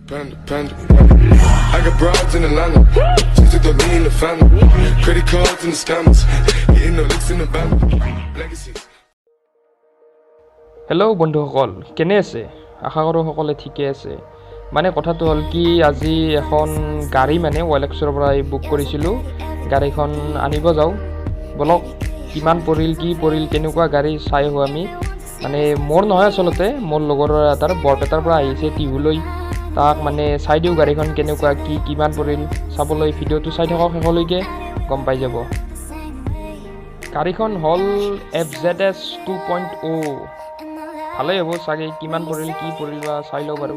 Panda. I got broads in Atlanta. Just took the lean in the family. Credit cards and the scammers. Getting no licks in the band. Legacies. Hello' বন্ধুসকল, কেনে আছে? আশা কৰোঁ সকলোৱে ঠিকে আছে। মানে কথাটো হ'ল কি, আজি এখন গাড়ী মানে OLXৰ পৰা বুক কৰিছিলোঁ। গাড়ীখন আনিব যাওঁ। বলক কিমান পৰিল, কি পৰিল, কেনেকুৱা গাড়ী চাই আহোঁ আমি। মানে মোৰ নহয়, আচলতে মোৰ লগৰ এটাৰ বৰপেটাৰ পৰা আহিছে টিহুলৈ। তাক মানে চাই দিওঁ গাড়ীখন কেনেকুৱা, কি কিমান পৰিল চাবলৈ। ভিডিঅ'টো চাই থাকক শেষলৈকে, গম পাই যাব। গাড়ীখন হ'ল FZS 2.0। ভালেই হ'ব চাগে। কিমান পৰিল, কি পৰিল বা চাই লওঁ বাৰু।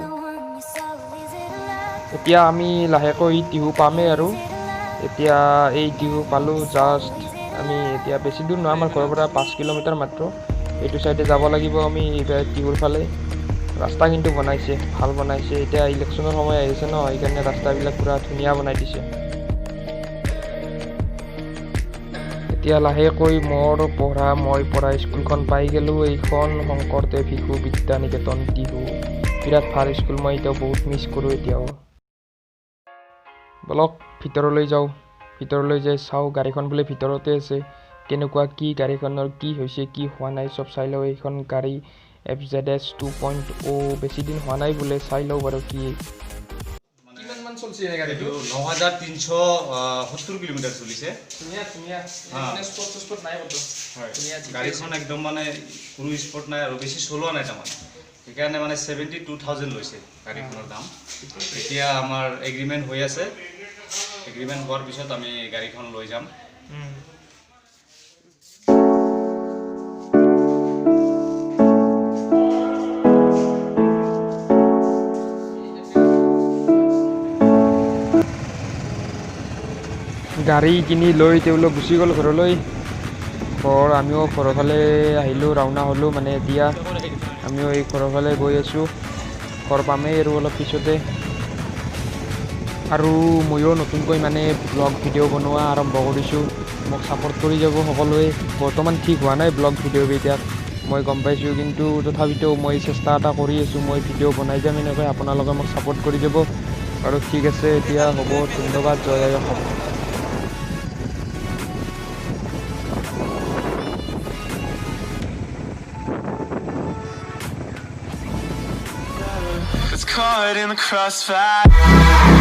এতিয়া আমি লাহেকৈ টিহু পামেই আৰু। এতিয়া এই টিহু পালোঁ জাষ্ট। আমি এতিয়া বেছি দূৰ নহয়, আমাৰ ঘৰৰ পৰা 5 কিলোমিটাৰ মাত্ৰ। এইটো চাইডে যাব লাগিব আমি টিহুৰ ফালে। ৰাস্তা কিন্তু বনাইছে, ভাল বনাইছে। এতিয়া ইলেকশ্যনৰ সময় আহিছে ন, সেইকাৰণে ৰাস্তাবিলাক পূৰা ধুনীয়া বনাই দিছে। এতিয়া লাহেকৈ মই পঢ়া স্কুলখন পাই গ'লোঁ। এইখন শংকৰদেৱ শিশু বিদ্যা নিকেতন টিহু। বিৰাট ভাল স্কুল, মই এতিয়াও বহুত মিছ কৰোঁ এতিয়াও। বলক ভিতৰলৈ যাওঁ। ভিতৰলৈ যাই চাওঁ গাড়ীখন বোলে ভিতৰতে আছে। কেনেকুৱা কি গাড়ীখনৰ কি হৈছে, কি হোৱা নাই চব চাই লওঁ। এইখন গাড়ী FZS 2.0, বেছি দিন হোৱা নাই বোলে। চাই লওঁ বাৰু কি কিমানমান চলিছে গাড়ীটো। 9370 কিলোমিটাৰ চলিছে। ধুনীয়া স্পট নাই ক'তো। গাড়ীখন একদম মানে কোনো স্পট নাই আৰু বেছি চলোৱা নাই তাৰমানে। সেইকাৰণে মানে 72,000 লৈছে গাড়ীখনৰ দাম। এতিয়া আমাৰ এগ্ৰিমেণ্ট হৈ আছে। এগ্ৰিমেণ্ট হোৱাৰ পিছত আমি গাড়ীখন লৈ যাম। গাড়ী কিনি লৈ তেওঁলোক গুচি গ'ল ঘৰলৈ। আমিও ঘৰৰ ফালে আহিলোঁ, ৰাওনা হ'লোঁ মানে এতিয়া। আমিও এই ঘৰৰ ফালে গৈ আছোঁ। ঘৰ পামেই আৰু অলপ পিছতে। আৰু ময়ো নতুনকৈ মানে ব্লগ ভিডিঅ' বনোৱা আৰম্ভ কৰিছোঁ। মোক ছাপোৰ্ট কৰি যাব সকলোৱে। বৰ্তমান ঠিক হোৱা নাই ব্লগ ভিডিঅ'বিলাক, মই গম পাইছোঁ, কিন্তু তথাপিতো মই চেষ্টা এটা কৰি আছোঁ। মই ভিডিঅ' বনাই যাম এনেকৈ, আপোনালোকে মোক ছাপোৰ্ট কৰি যাব। আৰু ঠিক আছে, এতিয়া হ'ব, ধন্যবাদ, জয় আই Assam. It's caught in the crossfire.